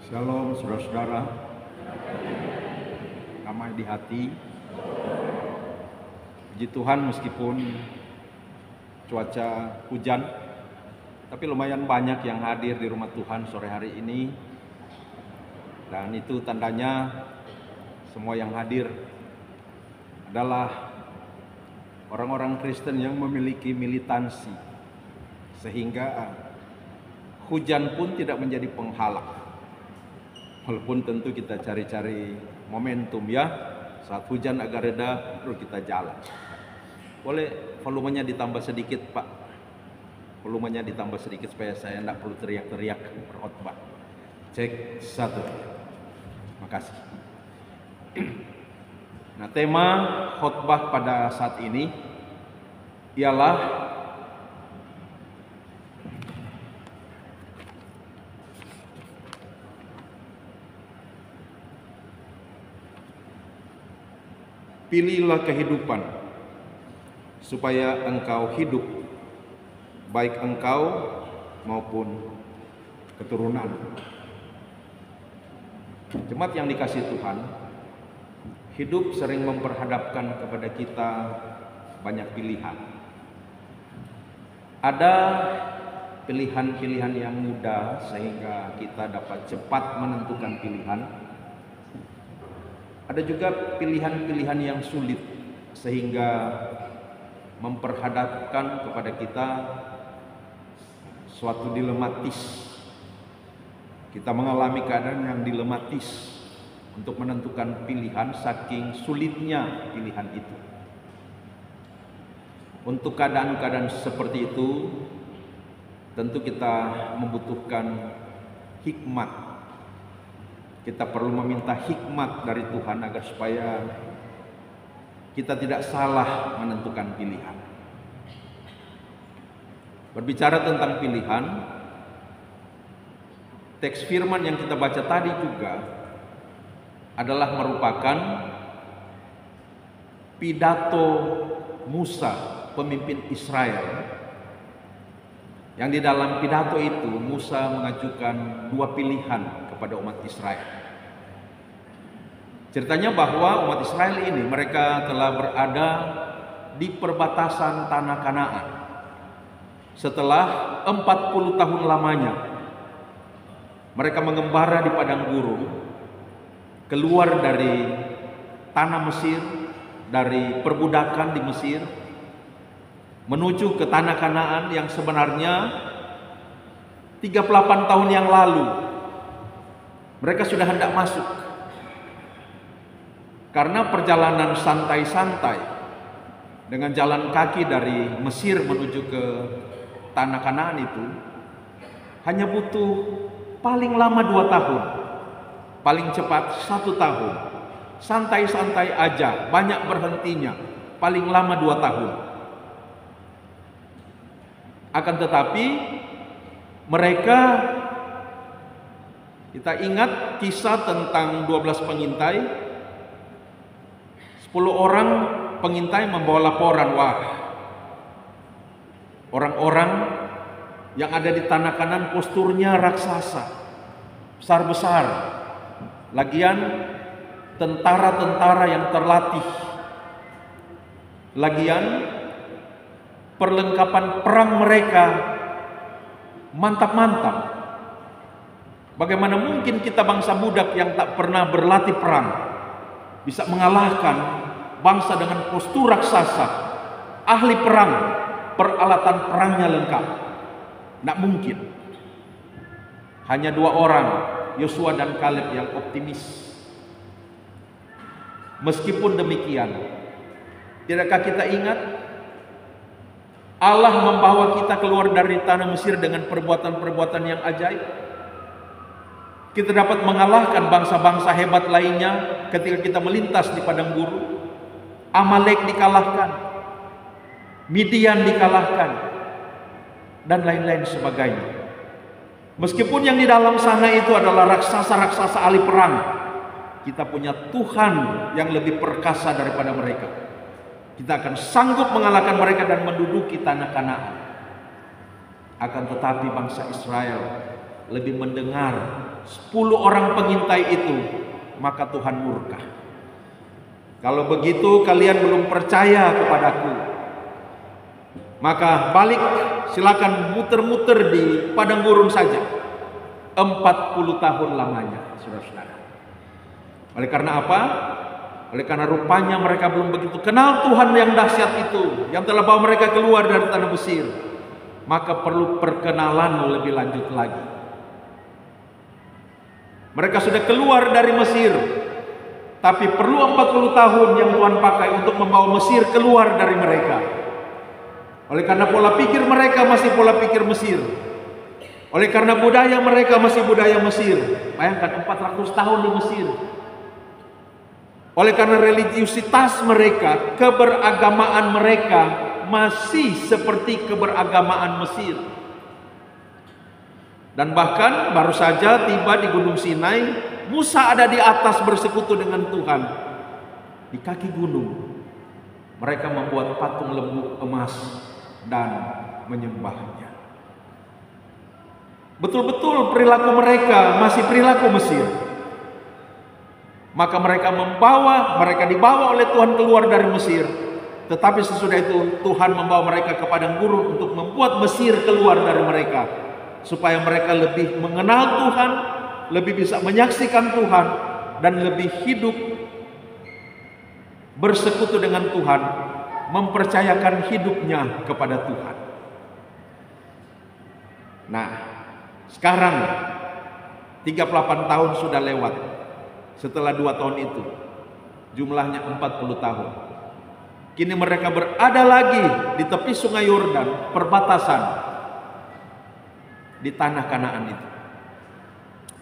Shalom saudara-saudara, damai di hati. Puji Tuhan meskipun cuaca hujan, tapi lumayan banyak yang hadir di rumah Tuhan sore hari ini. Dan itu tandanya semua yang hadir adalah orang-orang Kristen yang memiliki militansi, sehingga hujan pun tidak menjadi penghalang. Walaupun tentu kita cari-cari momentum ya, saat hujan agak reda baru kita jalan. Boleh volumenya ditambah sedikit Pak, volumenya ditambah sedikit supaya saya tidak perlu teriak-teriak berkhotbah. Cek 1. Makasih. Nah, tema khotbah pada saat ini ialah pilihlah kehidupan supaya engkau hidup, baik engkau maupun keturunan. Jemaat yang dikasihi Tuhan, hidup sering memperhadapkan kepada kita banyak pilihan. Ada pilihan-pilihan yang mudah sehingga kita dapat cepat menentukan pilihan. Ada juga pilihan-pilihan yang sulit sehingga memperhadapkan kepada kita suatu dilematis. Kita mengalami keadaan yang dilematis untuk menentukan pilihan saking sulitnya pilihan itu. Untuk keadaan-keadaan seperti itu tentu kita membutuhkan hikmat. Kita perlu meminta hikmat dari Tuhan agar supaya kita tidak salah menentukan pilihan. Berbicara tentang pilihan, teks firman yang kita baca tadi juga adalah merupakan pidato Musa, pemimpin Israel, yang di dalam pidato itu Musa mengajukan dua pilihan kepada umat Israel. Ceritanya bahwa umat Israel ini mereka telah berada di perbatasan tanah Kanaan. Setelah 40 tahun lamanya mereka mengembara di padang gurun, keluar dari tanah Mesir, dari perbudakan di Mesir, menuju ke tanah Kanaan yang sebenarnya 38 tahun yang lalu mereka sudah hendak masuk. Karena perjalanan santai-santai dengan jalan kaki dari Mesir menuju ke tanah Kanaan itu hanya butuh paling lama 2 tahun, paling cepat 1 tahun. Santai-santai aja, banyak berhentinya, paling lama 2 tahun. Akan tetapi mereka, kita ingat kisah tentang 12 pengintai. 10 orang pengintai membawa laporan, wah, orang-orang yang ada di tanah Kanaan posturnya raksasa, besar-besar. Lagian tentara-tentara yang terlatih. Lagian perlengkapan perang mereka mantap-mantap. Bagaimana mungkin kita bangsa budak yang tak pernah berlatih perang bisa mengalahkan bangsa dengan postur raksasa, ahli perang, peralatan perangnya lengkap? Tidak mungkin. Hanya 2 orang, Yosua dan Kaleb, yang optimis. Meskipun demikian, tidakkah kita ingat Allah membawa kita keluar dari tanah Mesir dengan perbuatan-perbuatan yang ajaib? Kita dapat mengalahkan bangsa-bangsa hebat lainnya ketika kita melintas di padang gurun. Amalek dikalahkan, Midian dikalahkan, dan lain-lain sebagainya. Meskipun yang di dalam sana itu adalah raksasa-raksasa ahli perang, kita punya Tuhan yang lebih perkasa daripada mereka. Kita akan sanggup mengalahkan mereka dan menduduki tanah Kanaan. Akan tetapi bangsa Israel lebih mendengar 10 orang pengintai itu, maka Tuhan murka. Kalau begitu kalian belum percaya kepadaku, maka balik, silakan muter-muter di padang gurun saja 40 tahun lamanya, saudara-saudara. Oleh karena apa? Oleh karena rupanya mereka belum begitu kenal Tuhan yang dahsyat itu, yang telah bawa mereka keluar dari tanah Mesir. Maka perlu perkenalan lebih lanjut lagi. Mereka sudah keluar dari Mesir, tapi perlu 40 tahun yang Tuhan pakai untuk membawa Mesir keluar dari mereka. Oleh karena pola pikir mereka masih pola pikir Mesir, oleh karena budaya mereka masih budaya Mesir. Bayangkan 400 tahun di Mesir. Oleh karena religiusitas mereka, keberagamaan mereka masih seperti keberagamaan Mesir. Dan bahkan baru saja tiba di Gunung Sinai, Musa ada di atas bersekutu dengan Tuhan. Di kaki gunung mereka membuat patung lembu emas dan menyembahnya. Betul-betul perilaku mereka masih perilaku Mesir. Maka mereka dibawa oleh Tuhan keluar dari Mesir. Tetapi sesudah itu Tuhan membawa mereka ke padang gurun untuk membuat Mesir keluar dari mereka, supaya mereka lebih mengenal Tuhan, lebih bisa menyaksikan Tuhan, dan lebih hidup bersekutu dengan Tuhan, mempercayakan hidupnya kepada Tuhan. Nah, sekarang 38 tahun sudah lewat. Setelah 2 tahun itu, jumlahnya 40 tahun. Kini mereka berada lagi di tepi sungai Yordan, perbatasan di tanah Kanaan itu.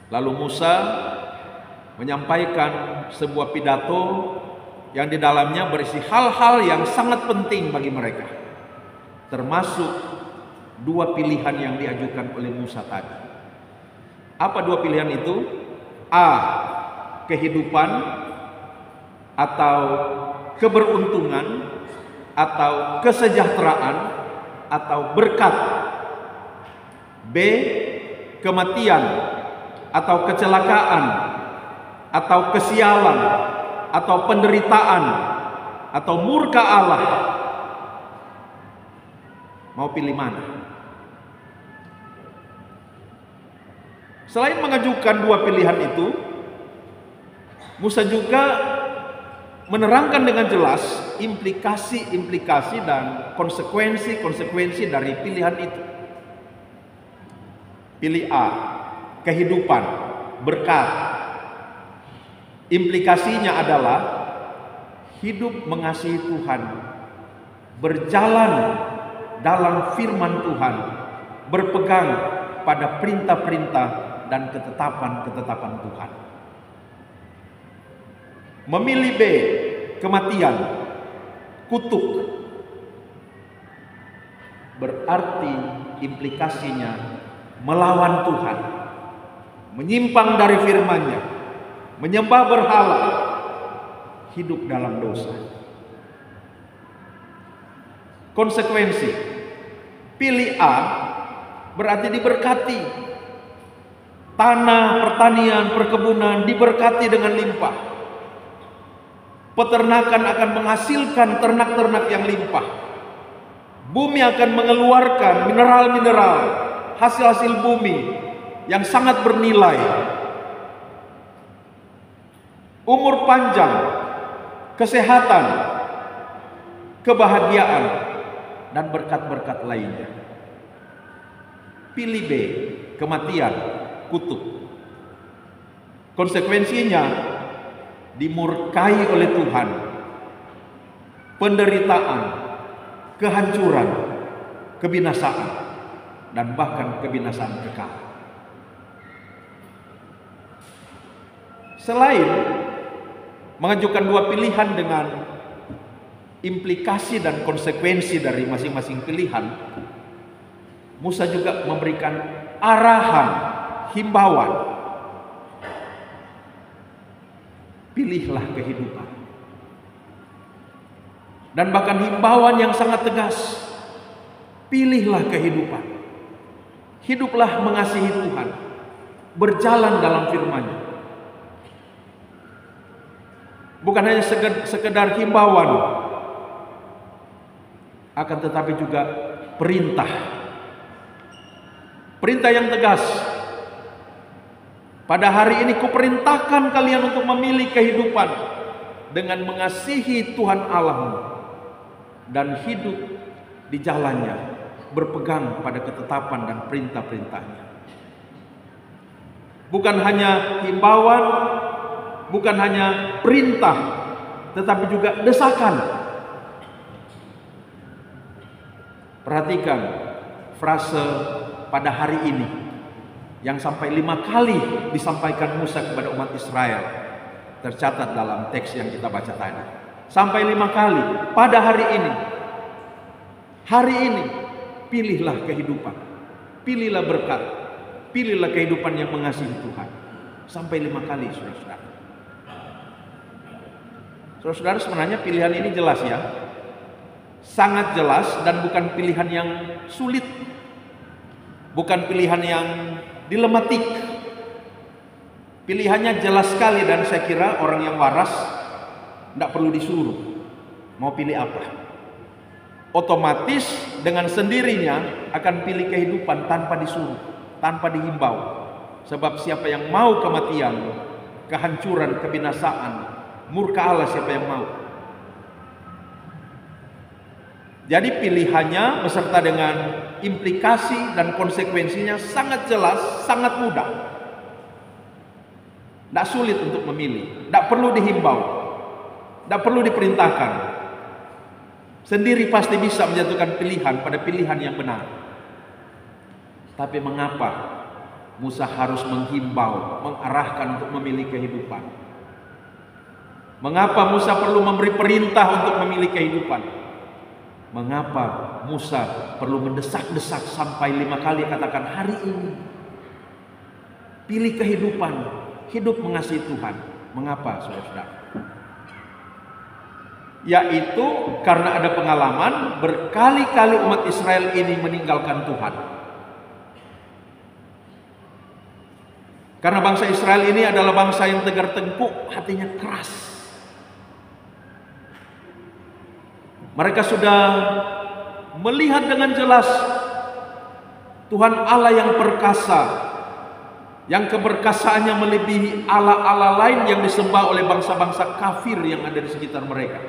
Lalu Musa menyampaikan sebuah pidato yang di dalamnya berisi hal-hal yang sangat penting bagi mereka, termasuk 2 pilihan yang diajukan oleh Musa tadi. Apa 2 pilihan itu? A. Kehidupan atau keberuntungan atau kesejahteraan atau berkat. B. Kematian atau kecelakaan atau kesialan atau penderitaan atau murka Allah. Mau pilih mana? Selain mengajukan 2 pilihan itu, Musa juga menerangkan dengan jelas implikasi-implikasi dan konsekuensi-konsekuensi dari pilihan itu. Pilih A, kehidupan, berkat. Implikasinya adalah hidup mengasihi Tuhan, berjalan dalam firman Tuhan, berpegang pada perintah-perintah dan ketetapan-ketetapan Tuhan. Memilih B, kematian, kutuk, berarti implikasinya melawan Tuhan, menyimpang dari firman-Nya, menyembah berhala, hidup dalam dosa. Konsekuensi, pilih A berarti diberkati. Tanah, pertanian, perkebunan diberkati dengan limpah. Peternakan akan menghasilkan ternak-ternak yang limpah. Bumi akan mengeluarkan mineral-mineral, hasil-hasil bumi yang sangat bernilai. Umur panjang, kesehatan, kebahagiaan, dan berkat-berkat lainnya. Pilih B, kematian, kutuk. Konsekuensinya dimurkai oleh Tuhan, penderitaan, kehancuran, kebinasaan, dan bahkan kebinasaan kekal. Selain mengajukan 2 pilihan dengan implikasi dan konsekuensi dari masing-masing pilihan, Musa juga memberikan arahan, himbauan. Pilihlah kehidupan. Dan bahkan himbauan yang sangat tegas. Pilihlah kehidupan. Hiduplah mengasihi Tuhan. berjalan dalam firman-Nya. Bukan hanya sekedar himbauan, akan tetapi juga perintah. Perintah yang tegas. Pada hari ini kuperintahkan kalian untuk memilih kehidupan dengan mengasihi Tuhan Allahmu dan hidup di jalannya, berpegang pada ketetapan dan perintah-perintahnya. Bukan hanya himbauan, bukan hanya perintah, tetapi juga desakan. Perhatikan frase pada hari ini yang sampai 5 kali disampaikan Musa kepada umat Israel, tercatat dalam teks yang kita baca tadi. Sampai 5 kali pada hari ini. Hari ini pilihlah kehidupan, pilihlah berkat, pilihlah kehidupan yang mengasihi Tuhan. Sampai 5 kali, saudara-saudara. Saudara-saudara, sebenarnya pilihan ini jelas ya, sangat jelas, dan bukan pilihan yang sulit, bukan pilihan yang dilematik. Pilihannya jelas sekali, dan saya kira orang yang waras tidak perlu disuruh mau pilih apa. Otomatis dengan sendirinya akan pilih kehidupan tanpa disuruh, tanpa dihimbau. Sebab siapa yang mau kematian, kehancuran, kebinasaan, murka Allah, siapa yang mau? Jadi pilihannya beserta dengan implikasi dan konsekuensinya sangat jelas, sangat mudah. Tidak sulit untuk memilih, tidak perlu dihimbau, tidak perlu diperintahkan. Sendiri pasti bisa menjatuhkan pilihan pada pilihan yang benar. Tapi mengapa Musa harus menghimbau, mengarahkan untuk memilih kehidupan? Mengapa Musa perlu memberi perintah untuk memilih kehidupan? Mengapa Musa perlu mendesak-desak sampai 5 kali katakan hari ini pilih kehidupan, hidup mengasihi Tuhan? Mengapa, saudara-saudara? Yaitu karena ada pengalaman berkali-kali umat Israel ini meninggalkan Tuhan. Karena bangsa Israel ini adalah bangsa yang tegar tengkuk, hatinya keras. Mereka sudah melihat dengan jelas Tuhan Allah yang perkasa, yang keberkasaannya melebihi Allah-Allah lain yang disembah oleh bangsa-bangsa kafir yang ada di sekitar mereka.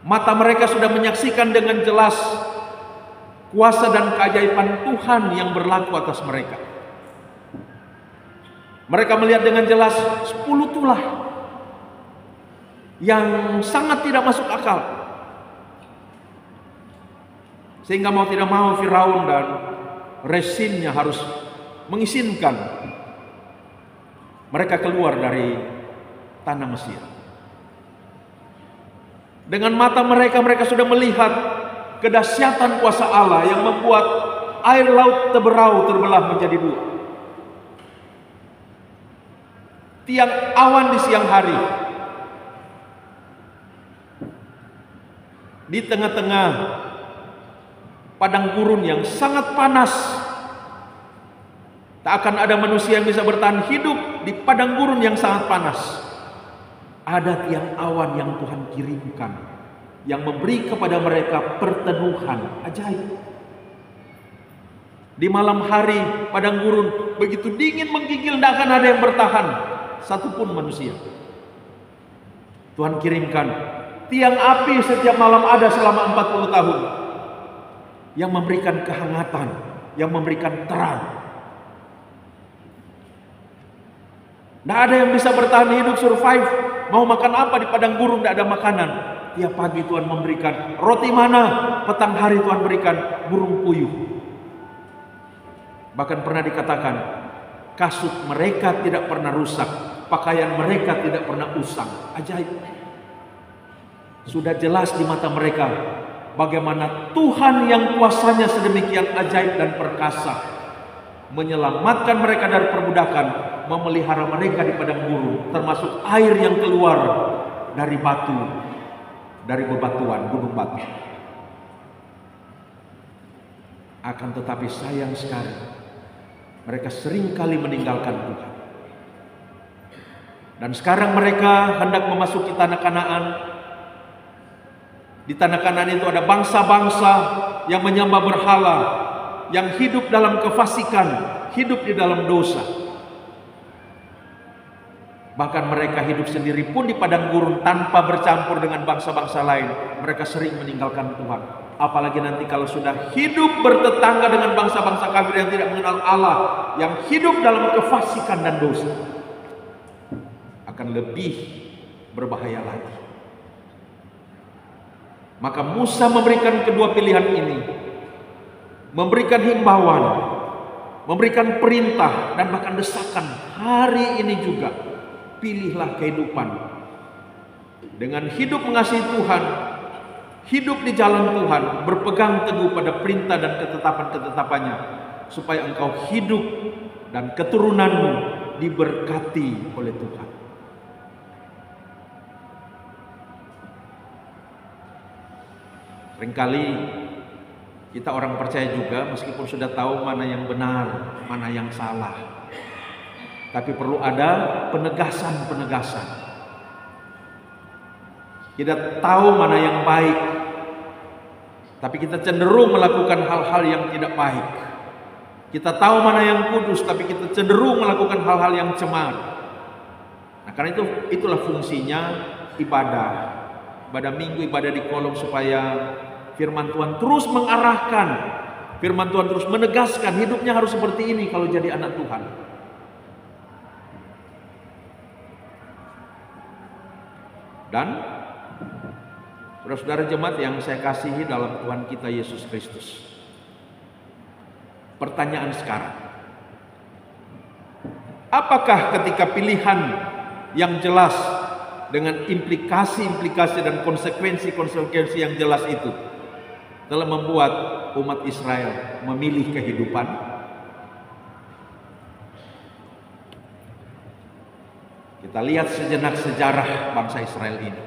Mata mereka sudah menyaksikan dengan jelas kuasa dan keajaiban Tuhan yang berlaku atas mereka. Mereka melihat dengan jelas 10 tulah yang sangat tidak masuk akal, sehingga mau tidak mau Firaun dan resimnya harus mengizinkan mereka keluar dari tanah Mesir. Dengan mata mereka, mereka sudah melihat kedahsyatan kuasa Allah yang membuat air laut Teberau terbelah menjadi 2. Tiang awan di siang hari, di tengah-tengah padang gurun yang sangat panas. Tak akan ada manusia yang bisa bertahan hidup di padang gurun yang sangat panas. Ada tiang awan yang Tuhan kirimkan, yang memberi kepada mereka perteduhan ajaib. Di malam hari padang gurun begitu dingin menggigil, tidak akan ada yang bertahan, satupun manusia. Tuhan kirimkan tiang api setiap malam ada selama 40 tahun, yang memberikan kehangatan, yang memberikan terang. Tidak ada yang bisa bertahan hidup, survive. Mau makan apa di padang gurun, tidak ada makanan. Tiap pagi Tuhan memberikan roti mana, petang hari Tuhan berikan burung puyuh. Bahkan pernah dikatakan kasut mereka tidak pernah rusak, pakaian mereka tidak pernah usang. Ajaib. Sudah jelas di mata mereka bagaimana Tuhan yang kuasanya sedemikian ajaib dan perkasa menyelamatkan mereka dari perbudakan, memelihara mereka di padang gurun, termasuk air yang keluar dari batu, dari bebatuan, gunung batu. Akan tetapi sayang sekali, Mereka sering kali meninggalkan Tuhan. Dan sekarang mereka hendak memasuki tanah Kanaan. Di tanah Kanaan itu ada bangsa-bangsa yang menyembah berhala, yang hidup dalam kefasikan, hidup di dalam dosa. Bahkan mereka hidup sendiri pun di padang gurun tanpa bercampur dengan bangsa-bangsa lain. Mereka sering meninggalkan Tuhan. Apalagi nanti kalau sudah hidup bertetangga dengan bangsa-bangsa kafir yang tidak mengenal Allah, yang hidup dalam kefasikan dan dosa, akan lebih berbahaya lagi. Maka Musa memberikan kedua pilihan ini, memberikan himbauan, memberikan perintah, dan bahkan desakan hari ini juga. Pilihlah kehidupan dengan hidup mengasihi Tuhan, hidup di jalan Tuhan, berpegang teguh pada perintah dan ketetapan-ketetapannya, supaya engkau hidup dan keturunanmu diberkati oleh Tuhan. Seringkali kita orang percaya juga, meskipun sudah tahu mana yang benar, mana yang salah, tapi perlu ada penegasan-penegasan. Kita tahu mana yang baik, tapi kita cenderung melakukan hal-hal yang tidak baik. Kita tahu mana yang kudus, tapi kita cenderung melakukan hal-hal yang cemar. Nah, karena itulah fungsinya ibadah. Ibadah minggu, ibadah di kolom, supaya firman Tuhan terus mengarahkan, firman Tuhan terus menegaskan hidupnya harus seperti ini kalau jadi anak Tuhan. Dan saudara-saudara jemaat yang saya kasihi dalam Tuhan kita Yesus Kristus, pertanyaan sekarang, apakah ketika pilihan yang jelas dengan implikasi-implikasi dan konsekuensi-konsekuensi yang jelas itu telah membuat umat Israel memilih kehidupan? Kita lihat sejenak sejarah bangsa Israel ini.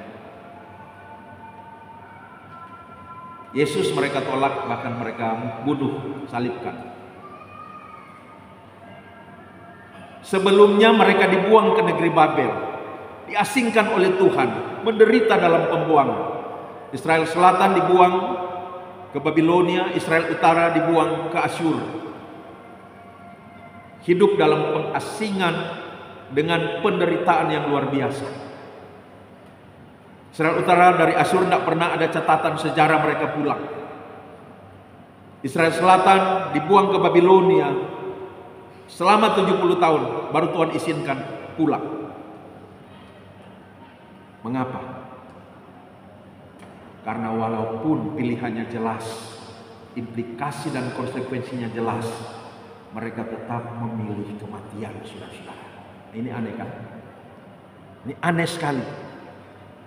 Yesus mereka tolak, bahkan mereka bunuh, salibkan. Sebelumnya mereka dibuang ke negeri Babel, diasingkan oleh Tuhan, menderita dalam pembuangan. Israel Selatan dibuang ke Babilonia, Israel Utara dibuang ke Asyur. Hidup dalam pengasingan dengan penderitaan yang luar biasa. Israel Utara dari Asyur tidak pernah ada catatan sejarah mereka pulang. Israel Selatan dibuang ke Babilonia selama 70 tahun, baru Tuhan izinkan pulang. Mengapa? Karena walaupun pilihannya jelas, implikasi dan konsekuensinya jelas, mereka tetap memilih kematian, saudara-saudara. Ini aneh kan? Ini aneh sekali.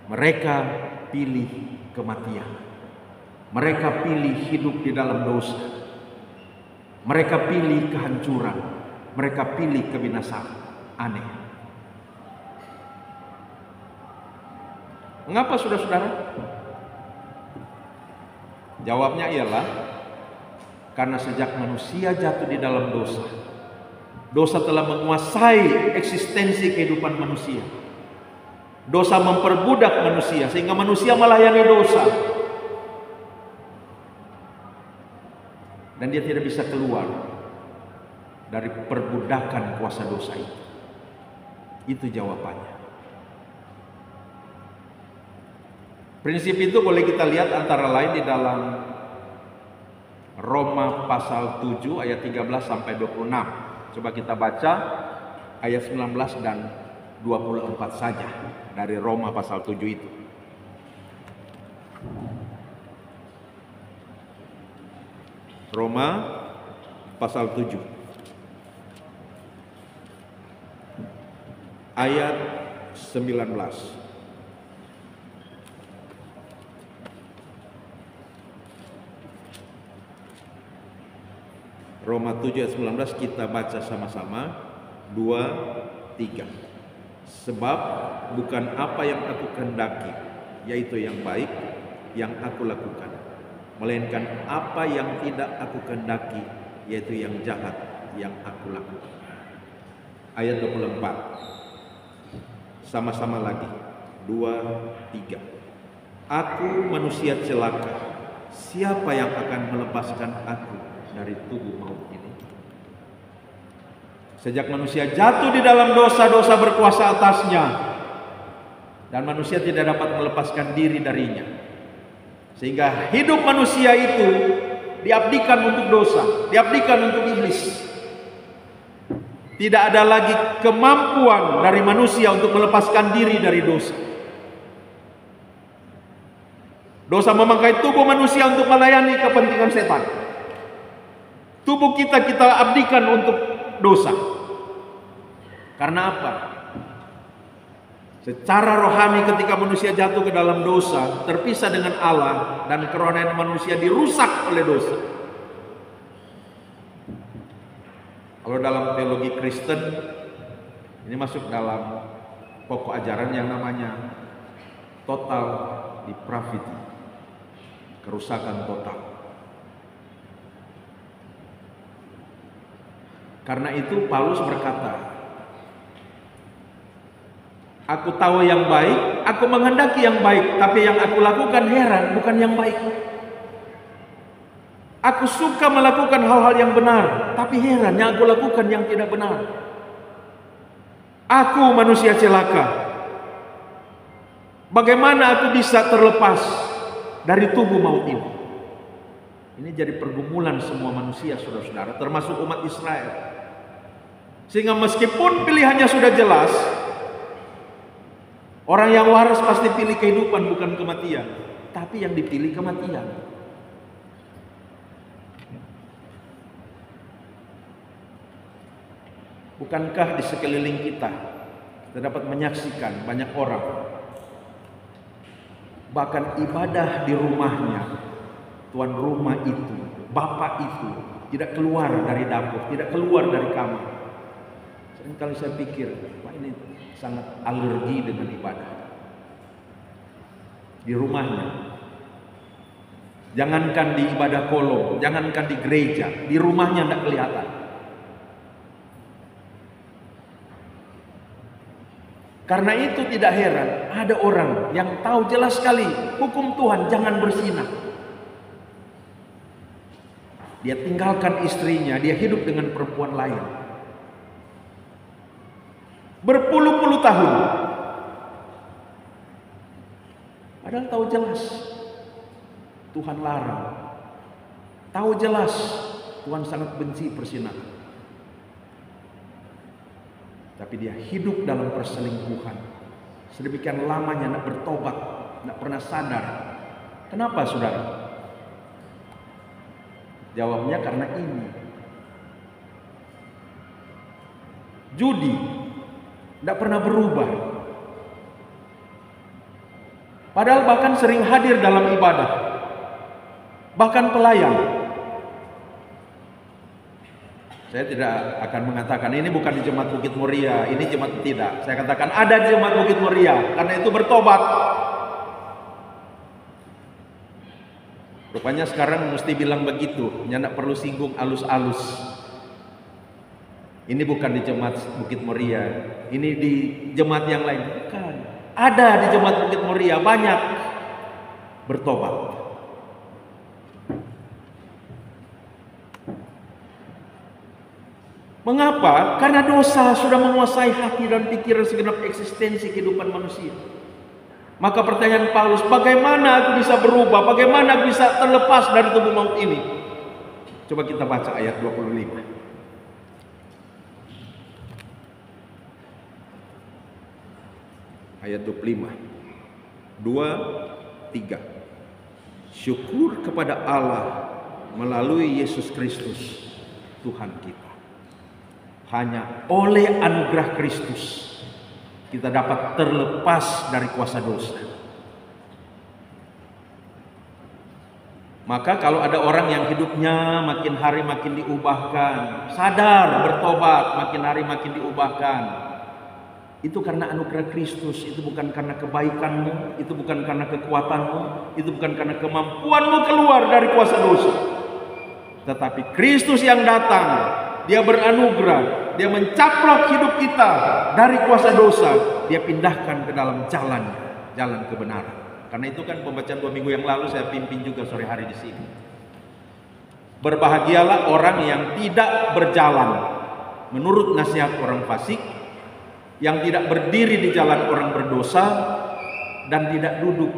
Mereka pilih kematian. Mereka pilih hidup di dalam dosa. Mereka pilih kehancuran. Mereka pilih kebinasaan. Aneh. Mengapa, saudara-saudara? Jawabnya ialah karena sejak manusia jatuh di dalam dosa, dosa telah menguasai eksistensi kehidupan manusia. Dosa memperbudak manusia sehingga manusia melayani dosa, dan dia tidak bisa keluar dari perbudakan kuasa dosa itu. Itu jawabannya. Prinsip itu boleh kita lihat antara lain di dalam Roma pasal 7 ayat 13 sampai 26. Coba kita baca ayat 19 dan 24 saja dari Roma pasal 7 itu. Roma pasal 7 ayat 19. Roma 7 ayat 19 kita baca sama-sama. 2, 3. Sebab bukan apa yang aku kehendaki, yaitu yang baik, yang aku lakukan, melainkan apa yang tidak aku kehendaki, yaitu yang jahat, yang aku lakukan. Ayat 24. Sama-sama lagi. 2, 3. Aku manusia celaka. Siapa yang akan melepaskan aku dari tubuh maut ini? Sejak manusia jatuh di dalam dosa, dosa berkuasa atasnya, dan manusia tidak dapat melepaskan diri darinya. Sehingga hidup manusia itu diabdikan untuk dosa, diabdikan untuk iblis. Tidak ada lagi kemampuan dari manusia untuk melepaskan diri dari dosa. Dosa memakai tubuh manusia untuk melayani kepentingan setan. Tubuh kita abdikan untuk dosa. Karena apa? Secara rohani ketika manusia jatuh ke dalam dosa, terpisah dengan Allah, dan kerohanian manusia dirusak oleh dosa. Kalau dalam teologi Kristen, ini masuk dalam pokok ajaran yang namanya total depravity, kerusakan total. Karena itu Paulus berkata, aku tahu yang baik, aku menghendaki yang baik, tapi yang aku lakukan heran, bukan yang baik. Aku suka melakukan hal-hal yang benar, tapi heran yang aku lakukan yang tidak benar. Aku manusia celaka. Bagaimana aku bisa terlepas dari tubuh maut ini? Ini jadi pergumulan semua manusia, saudara-saudara, termasuk umat Israel. Sehingga meskipun pilihannya sudah jelas, orang yang waras pasti pilih kehidupan bukan kematian, tapi yang dipilih kematian. Bukankah di sekeliling kita dapat menyaksikan banyak orang bahkan ibadah di rumahnya, tuan rumah itu, bapak itu tidak keluar dari dapur, tidak keluar dari kamar. Seringkali saya pikir, wah ini sangat alergi dengan ibadah di rumahnya. Jangankan di ibadah kolom, jangankan di gereja, di rumahnya tidak kelihatan. Karena itu tidak heran ada orang yang tahu jelas sekali hukum Tuhan jangan berzina. Dia tinggalkan istrinya, dia hidup dengan perempuan lain. Berpuluh-puluh tahun. Padahal tahu jelas Tuhan larang. Tahu jelas Tuhan sangat benci perzinahan. Tapi dia hidup dalam perselingkuhan. Sedemikian lamanya tidak bertobat, tidak pernah sadar. Kenapa saudara? Jawabnya karena ini. Judi tidak pernah berubah. Padahal bahkan sering hadir dalam ibadah. Bahkan pelayan. Saya tidak akan mengatakan ini bukan di Jemaat Bukit Muria, ini jemaat tidak. Saya katakan ada di Jemaat Bukit Muria, karena itu bertobat. Rupanya sekarang mesti bilang begitu, tidak perlu singgung alus-alus. Ini bukan di Jemaat Bukit Muria, ini di jemaat yang lain. Bukan. Ada di Jemaat Bukit Muria, banyak bertobat. Mengapa? Karena dosa sudah menguasai hati dan pikiran segenap eksistensi kehidupan manusia. Maka pertanyaan Paulus, bagaimana aku bisa berubah? Bagaimana aku bisa terlepas dari tubuh maut ini? Coba kita baca ayat 25. Ayat 25. 2, 3. Syukur kepada Allah melalui Yesus Kristus Tuhan kita. Hanya oleh anugerah Kristus kita dapat terlepas dari kuasa dosa. Maka kalau ada orang yang hidupnya makin hari makin diubahkan, sadar bertobat, makin hari makin diubahkan, itu karena anugerah Kristus, itu bukan karena kebaikanmu, itu bukan karena kekuatanmu, itu bukan karena kemampuanmu keluar dari kuasa dosa. Tetapi Kristus yang datang Dia beranugerah, Dia mencaplok hidup kita dari kuasa dosa, Dia pindahkan ke dalam jalan kebenaran. Karena itu kan pembacaan 2 minggu yang lalu saya pimpin juga sore hari di sini. Berbahagialah orang yang tidak berjalan menurut nasihat orang fasik, yang tidak berdiri di jalan orang berdosa, dan tidak duduk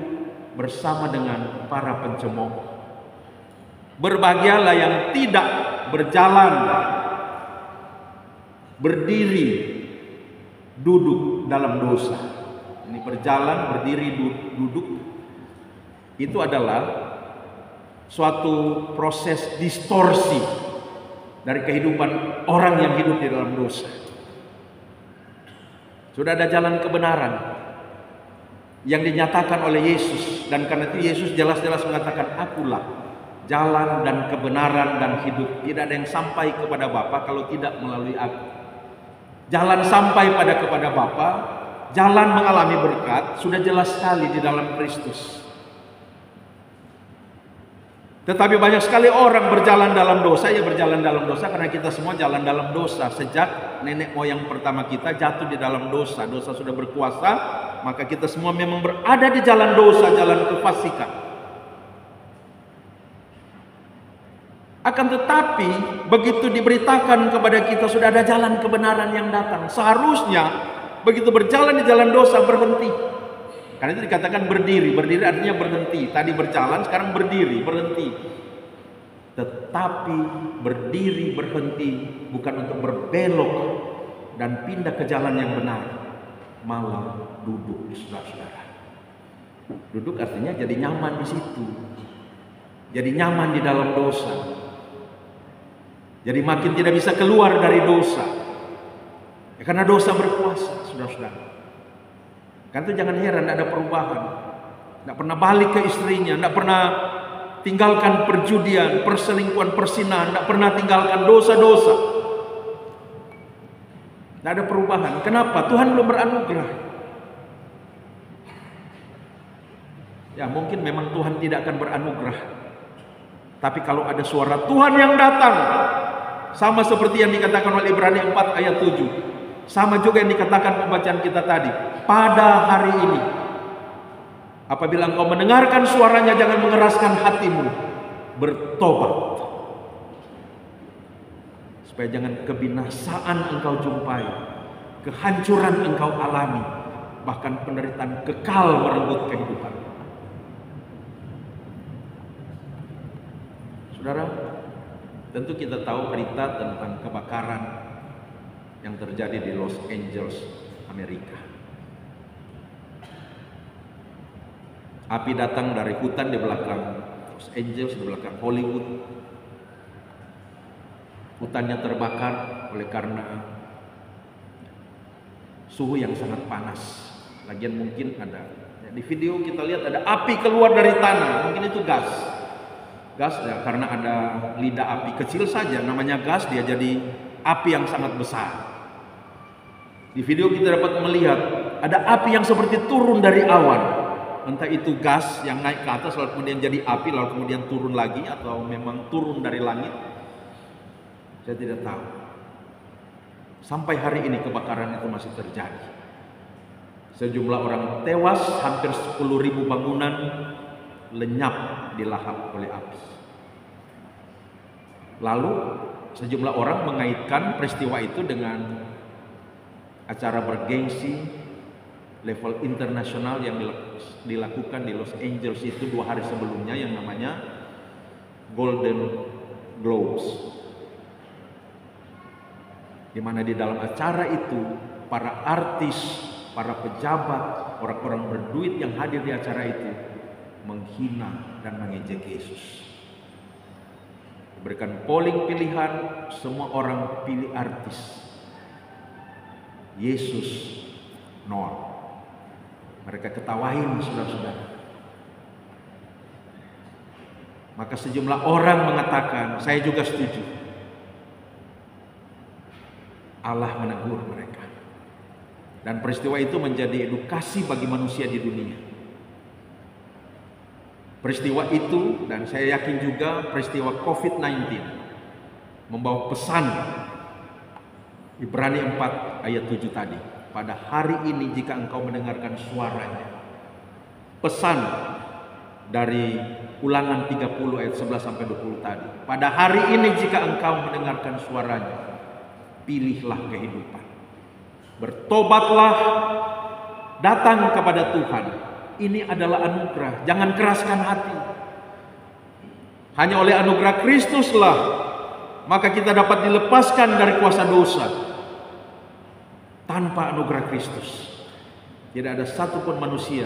bersama dengan para pencemooh. Berbahagialah yang tidak berjalan, berdiri, duduk dalam dosa. Ini berjalan, berdiri, duduk, itu adalah suatu proses distorsi dari kehidupan orang yang hidup di dalam dosa. Sudah ada jalan kebenaran yang dinyatakan oleh Yesus, dan karena itu Yesus jelas-jelas mengatakan, akulah jalan dan kebenaran dan hidup. Tidak ada yang sampai kepada Bapa kalau tidak melalui aku. Jalan sampai kepada Bapa, jalan mengalami berkat, sudah jelas sekali di dalam Kristus. Tetapi banyak sekali orang berjalan dalam dosa. Ya, berjalan dalam dosa karena kita semua jalan dalam dosa. Sejak nenek moyang pertama kita jatuh di dalam dosa, dosa sudah berkuasa, maka kita semua memang berada di jalan dosa, jalan kefasikan. Akan tetapi begitu diberitakan kepada kita sudah ada jalan kebenaran yang datang, seharusnya begitu berjalan di jalan dosa berhenti. Karena itu dikatakan berdiri. Berdiri artinya berhenti. Tadi berjalan, sekarang berdiri, berhenti. Tetapi berdiri berhenti bukan untuk berbelok dan pindah ke jalan yang benar, malah duduk, saudara-saudara. Duduk artinya jadi nyaman di situ, jadi nyaman di dalam dosa, jadi makin tidak bisa keluar dari dosa. Ya, karena dosa berkuasa, saudara-saudara. Kan itu jangan heran tidak ada perubahan, tidak pernah balik ke istrinya, tidak pernah tinggalkan perjudian, perselingkuhan, persinahan, tidak pernah tinggalkan dosa-dosa. Tidak ada perubahan. Kenapa? Tuhan belum beranugerah. Ya mungkin memang Tuhan tidak akan beranugerah. Tapi kalau ada suara Tuhan yang datang, sama seperti yang dikatakan oleh Ibrani 4 ayat 7. Sama juga yang dikatakan pembacaan kita tadi. Pada hari ini, apabila engkau mendengarkan suaranya, jangan mengeraskan hatimu, bertobat, supaya jangan kebinasaan engkau jumpai, kehancuran engkau alami, bahkan penderitaan kekal merenggut kehidupan. Saudara, tentu kita tahu berita tentang kebakaran yang terjadi di Los Angeles, Amerika. Api datang dari hutan di belakang Los Angeles, di belakang Hollywood. Hutannya terbakar oleh karena suhu yang sangat panas. Lagian mungkin ada, di video kita lihat ada api keluar dari tanah, mungkin itu gas. Gas ya, karena ada lidah api kecil saja, namanya gas, dia jadi api yang sangat besar. Di video kita dapat melihat ada api yang seperti turun dari awan. Entah itu gas yang naik ke atas lalu kemudian jadi api lalu kemudian turun lagi, atau memang turun dari langit. Saya tidak tahu. Sampai hari ini kebakaran itu masih terjadi. Sejumlah orang tewas, hampir 10.000 bangunan lenyap dilahap oleh api. Lalu sejumlah orang mengaitkan peristiwa itu dengan acara bergengsi level internasional yang dilakukan di Los Angeles itu 2 hari sebelumnya, yang namanya Golden Globes, di mana di dalam acara itu para artis, para pejabat, orang-orang berduit yang hadir di acara itu menghina dan mengejek Yesus. Diberikan polling pilihan, semua orang pilih artis. Yesus nol. Mereka ketawain, saudara-saudara. Maka sejumlah orang mengatakan, saya juga setuju. Allah menegur mereka. Dan peristiwa itu menjadi edukasi bagi manusia di dunia. Peristiwa itu, dan saya yakin juga peristiwa COVID-19 membawa pesan Ibrani 4 ayat 7 tadi. Pada hari ini jika engkau mendengarkan suaranya. Pesan dari Ulangan 30 ayat 11 sampai 20 tadi. Pada hari ini jika engkau mendengarkan suaranya, pilihlah kehidupan. Bertobatlah, datang kepada Tuhan. Ini adalah anugerah. Jangan keraskan hati. Hanya oleh anugerah Kristuslah maka kita dapat dilepaskan dari kuasa dosa. Tanpa anugerah Kristus tidak ada satupun manusia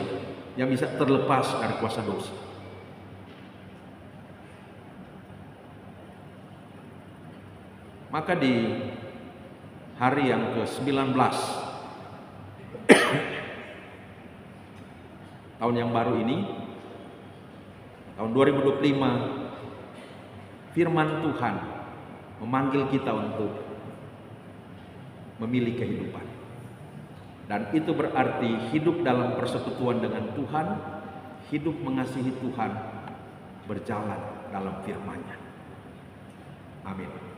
yang bisa terlepas dari kuasa dosa. Maka di hari yang ke-19 tahun yang baru ini, tahun 2025, firman Tuhan memanggil kita untuk memilih kehidupan. Dan itu berarti hidup dalam persekutuan dengan Tuhan, hidup mengasihi Tuhan, berjalan dalam firman-Nya. Amin.